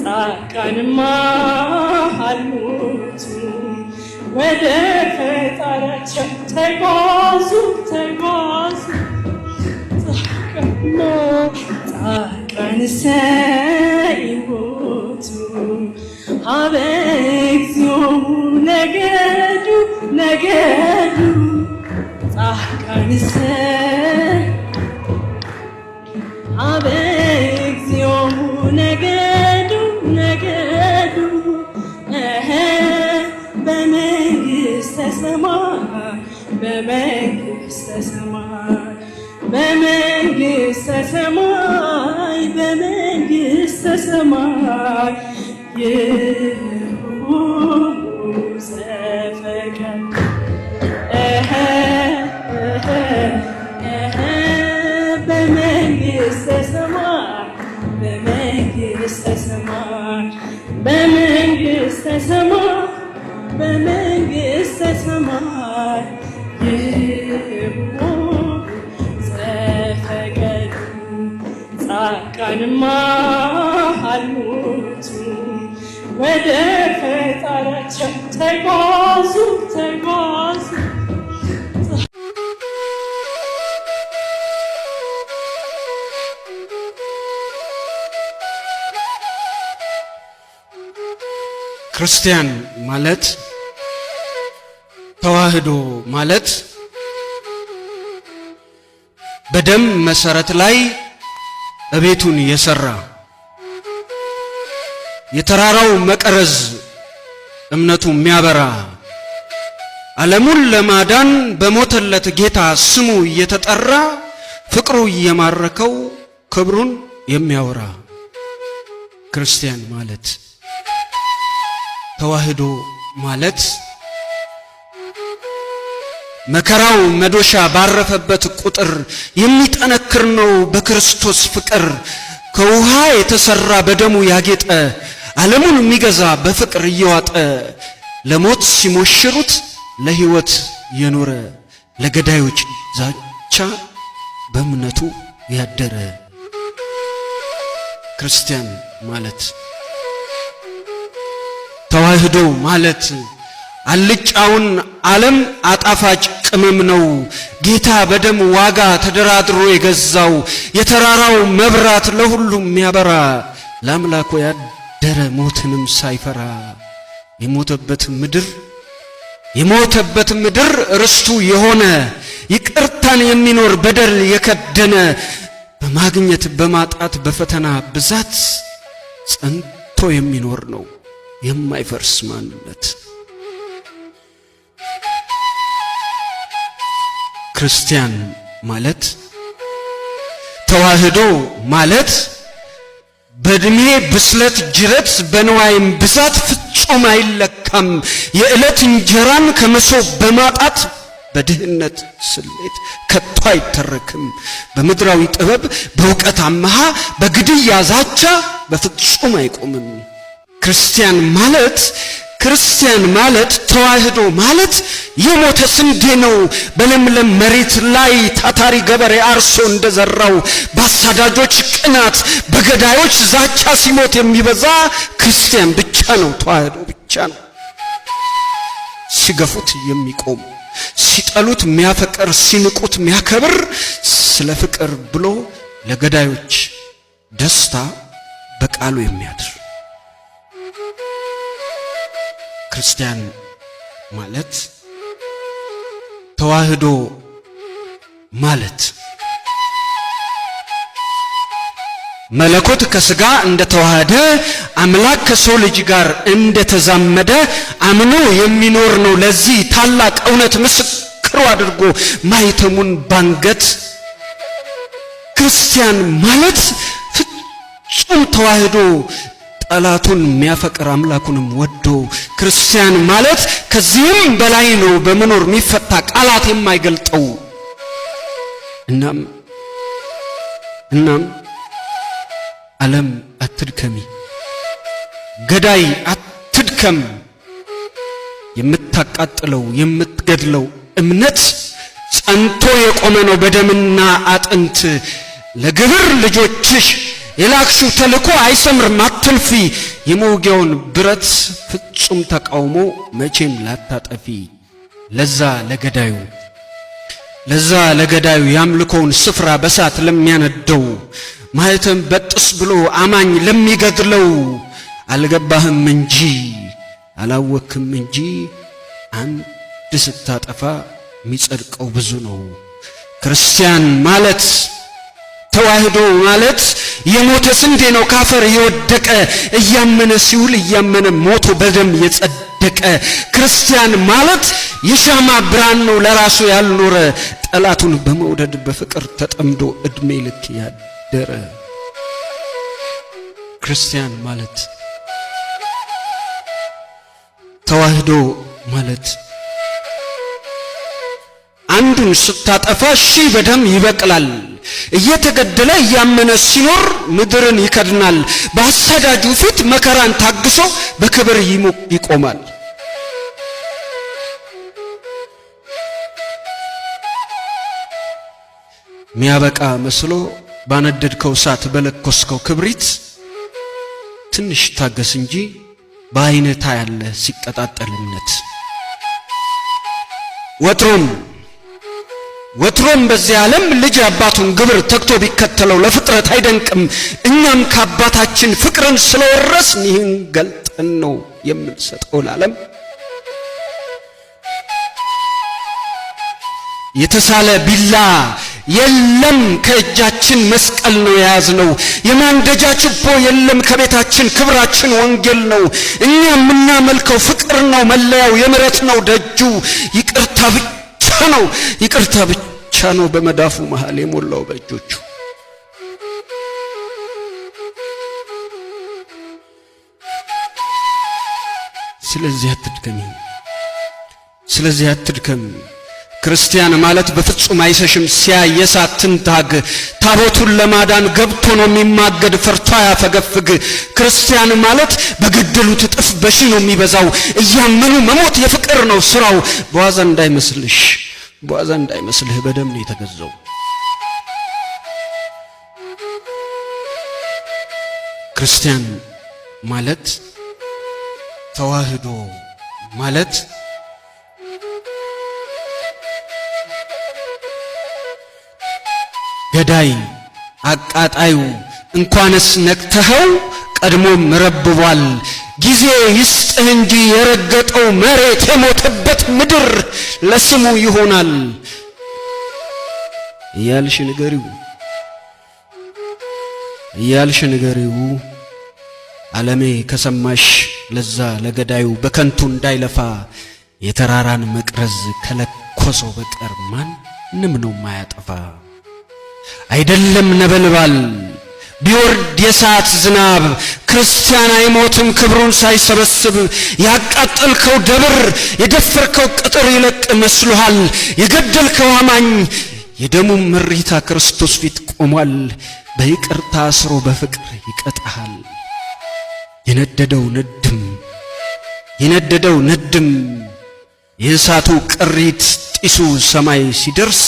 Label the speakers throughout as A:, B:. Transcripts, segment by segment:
A: ጻድቃንማ አሉት ወደ ፈጣሪያቸው ተጓዙ ጻድቃንሰ ይሞቱ ሀበ እግዚኦሙ ነገዱ ጻድቃንሰ ሀበ እግዚኦሙ ነገዱ በመንግሥተ ሰማይ ይሁኑ ዘፈቀዱ በመንግሥተ ሰማይ ይሁኑ ዘፈቀዱ ጻድቃንማ አሉት ወደ ፈጣሪያቸው ተጓዙ
B: ክርስቲያን ማለት ተዋህዶ ማለት በደም መሰረት ላይ እቤቱን የሰራ የተራራው መቀረዝ እምነቱ የሚያበራ ዓለሙን ለማዳን በሞተለት ጌታ ስሙ እየተጠራ ፍቅሩ እየማረከው ክብሩን የሚያወራ ክርስቲያን ማለት ተዋህዶ ማለት መከራው መዶሻ ባረፈበት ቁጥር የሚጠነክር ነው በክርስቶስ ፍቅር ከውሃ የተሰራ በደሙ ያጌጠ ዓለሙን የሚገዛ በፍቅር እየዋጠ ለሞት ሲሞሽሩት ለሕይወት የኖረ ለገዳዮች ዛቻ በእምነቱ ያደረ ክርስቲያን ማለት ተዋህዶ ማለት አልጫውን ዓለም አጣፋጭ ቅመም ነው ጌታ በደም ዋጋ ተደራድሮ የገዛው የተራራው መብራት ለሁሉም የሚያበራ ለአምላኩ ያደረ ሞትንም ሳይፈራ የሞተበት ምድር ርስቱ የሆነ ይቅርታን የሚኖር በደል የከደነ በማግኘት በማጣት በፈተና ብዛት ጸንቶ የሚኖር ነው የማይፈርስ ማንነት ክርስቲያን ማለት ተዋህዶ ማለት በእድሜ ብስለት ጅረት በንዋይም ብዛት ፍጹም አይለካም የዕለት እንጀራን ከመሶብ በማጣት በድህነት ስሌት ከቶ አይተረክም በምድራዊ ጥበብ በእውቀት አመሃ በግድያ ዛቻ በፍጹም አይቆምም ክርስቲያን ማለት ተዋህዶ ማለት የሞተ ስንዴ ነው በለምለም መሬት ላይ ታታሪ ገበሬ አርሶ እንደዘራው በአሳዳጆች ቅናት በገዳዮች ዛቻ ሲሞት የሚበዛ ክርስቲያን ብቻ ነው ተዋህዶ ብቻ ነው ሲገፉት የሚቆም ሲጠሉት የሚያፈቅር ሲንቁት የሚያከብር ስለ ፍቅር ብሎ ለገዳዮች ደስታ በቃሉ የሚያድር ክርስቲያን ማለት ተዋህዶ ማለት መለኮት ከሥጋ እንደተዋሃደ አምላክ ከሰው ልጅ ጋር እንደተዛመደ አምኖ የሚኖር ነው ለዚህ ታላቅ እውነት ምስክሩ አድርጎ ማይተሙን ባንገት ክርስቲያን ማለት ፍጹም ተዋህዶ ጠላቱን የሚያፈቅር አምላኩንም ወዶ ክርስቲያን ማለት ከዚህም በላይ ነው በመኖር የሚፈታ ቃላት የማይገልጠው እናም ዓለም አትድከሚ ገዳይ አትድከም የምታቃጥለው የምትገድለው እምነት ጸንቶ የቆመ ነው በደምና አጥንት ለግብር ልጆችሽ የላክሽው ተልኮ አይሰምርም አትልፊ። የመውጊያውን ብረት ፍጹም ተቃውሞ መቼም ላታጠፊ። ለዛ ለገዳዩ ያምልኮውን ስፍራ በሳት ለሚያነደው ማየተም በጥስ ብሎ አማኝ ለሚገድለው አልገባህም እንጂ አላወክም እንጂ አንድ ስታጠፋ የሚጸድቀው ብዙ ነው። ክርስቲያን ማለት ተዋህዶ ማለት የሞተ ስንዴ ነው ካፈር የወደቀ እያመነ ሲውል እያመነ ሞቶ በደም የጸደቀ። ክርስቲያን ማለት የሻማ ብርሃን ነው ለራሱ ያልኖረ ጠላቱን በመውደድ በፍቅር ተጠምዶ እድሜ ልክ ያደረ። ክርስቲያን ማለት ተዋህዶ ማለት አንዱን ስታጠፋ ሺህ በደም ይበቅላል። እየተገደለ እያመነ ሲኖር ምድርን ይከድናል። በአሳዳጁ ፊት መከራን ታግሶ በክብር ይቆማል። ሚያበቃ መስሎ ባነደድከው እሳት በለኮስከው ክብሪት ትንሽ ታገስ እንጂ በአይነታ ያለ ሲቀጣጠልነት ወትሮም በዚህ ዓለም ልጅ አባቱን ግብር ተክቶ ቢከተለው ለፍጥረት አይደንቅም። እኛም ከአባታችን ፍቅርን ስለወረስን ይህን ገልጠን ነው የምንሰጠው ለዓለም። የተሳለ ቢላ የለም ከእጃችን መስቀል ነው የያዝነው። የማንደጃ ችቦ የለም ከቤታችን ክብራችን ወንጌል ነው። እኛ የምናመልከው ፍቅር ነው መለያው የምሕረት ነው ደጁ። ይቅርታ ብቻ ነው በመዳፉ መሃል የሞላው በእጆቹ። ስለዚህ አትድከም። ክርስቲያን ማለት በፍጹም አይሰሽም ሲያይ የእሳት ትንታግ። ታቦቱን ለማዳን ገብቶ ነው የሚማገድ ፈርቶ ያፈገፍግ። ክርስቲያን ማለት በገደሉት እጥፍ በሺ ነው የሚበዛው። እያመኑ መሞት የፍቅር ነው ስራው። በዋዛ እንዳይመስልህ በደም ነው የተገዛው። ክርስቲያን ማለት ተዋህዶ ማለት ገዳይ አቃጣዩ እንኳንስ ነክተኸው ቀድሞም ረብቧል። ጊዜ ይስጥህ እንጂ የረገጠው መሬት የሞተበት ምድር ለስሙ ይሆናል እያልሽ ንገሪው ዓለሜ ከሰማሽ ለዛ ለገዳዩ በከንቱ እንዳይለፋ የተራራን መቅረዝ ከለኮሰው በቀር ማንም ነው ማያጠፋ። አይደለም ነበልባል ቢወርድ የሰዓት ዝናብ ክርስቲያን አይሞትም ክብሩን ሳይሰበስብ። ያቃጠልከው ደብር የደፈርከው ቅጥር ይለቅ መስሎሃል። የገደልከው አማኝ የደሙም ምሪታ ክርስቶስ ፊት ቆሟል። በይቅርታ አስሮ በፍቅር ይቀጣሃል። የነደደው ነድም የእሳቱ ቅሪት ጢሱ ሰማይ ሲደርስ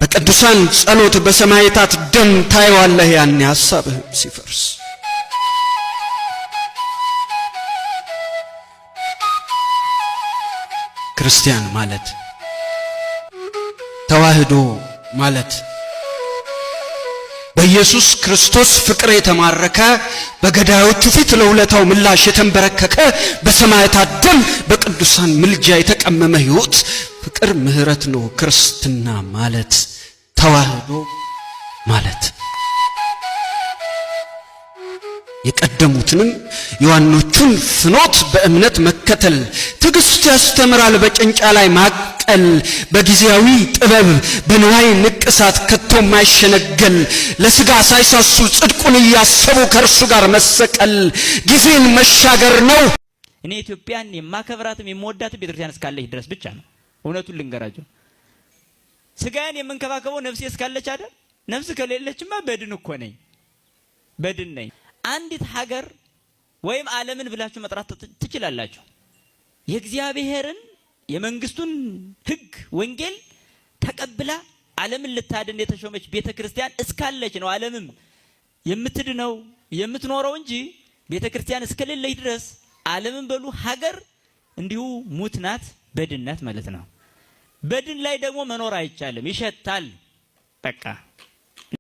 B: በቅዱሳን ጸሎት በሰማዕታት ደም ታየዋለህ ያኔ ሐሳብህ ሲፈርስ። ክርስቲያን ማለት ተዋህዶ ማለት በኢየሱስ ክርስቶስ ፍቅር የተማረከ በገዳዮቹ ፊት ለውለታው ምላሽ የተንበረከከ በሰማዕታት ደም በቅዱሳን ምልጃ የተቀመመ ሕይወት ፍቅር ምሕረት ነው ክርስትና ማለት ተዋህዶ ማለት። የቀደሙትንም የዋኖቹን ፍኖት በእምነት መከተል ትዕግስት ያስተምራል በጭንጫ ላይ ማቀል። በጊዜያዊ ጥበብ በንዋይ ንቅሳት ከቶ ማይሸነገል ለሥጋ ሳይሳሱ ጽድቁን እያሰቡ ከእርሱ ጋር መሰቀል ጊዜን መሻገር ነው።
C: እኔ ኢትዮጵያን የማከብራትም የምወዳትም ቤተክርስቲያን እስካለች ድረስ ብቻ ነው። እውነቱን ልንገራችሁ ሥጋዬን የምንከባከበው ነፍሴ እስካለች አይደል? ነፍስ ከሌለችማ በድን እኮ ነኝ፣ በድን ነኝ። አንዲት ሀገር ወይም ዓለምን ብላችሁ መጥራት ትችላላችሁ። የእግዚአብሔርን የመንግስቱን ሕግ ወንጌል ተቀብላ ዓለምን ልታድን የተሾመች ቤተክርስቲያን እስካለች ነው ዓለምም የምትድነው የምትኖረው እንጂ ቤተክርስቲያን እስከሌለች ድረስ ዓለምን በሉ ሀገር እንዲሁ ሙት ናት፣ በድን ናት ማለት ነው። በድን ላይ ደግሞ መኖር አይቻልም፣ ይሸታል በቃ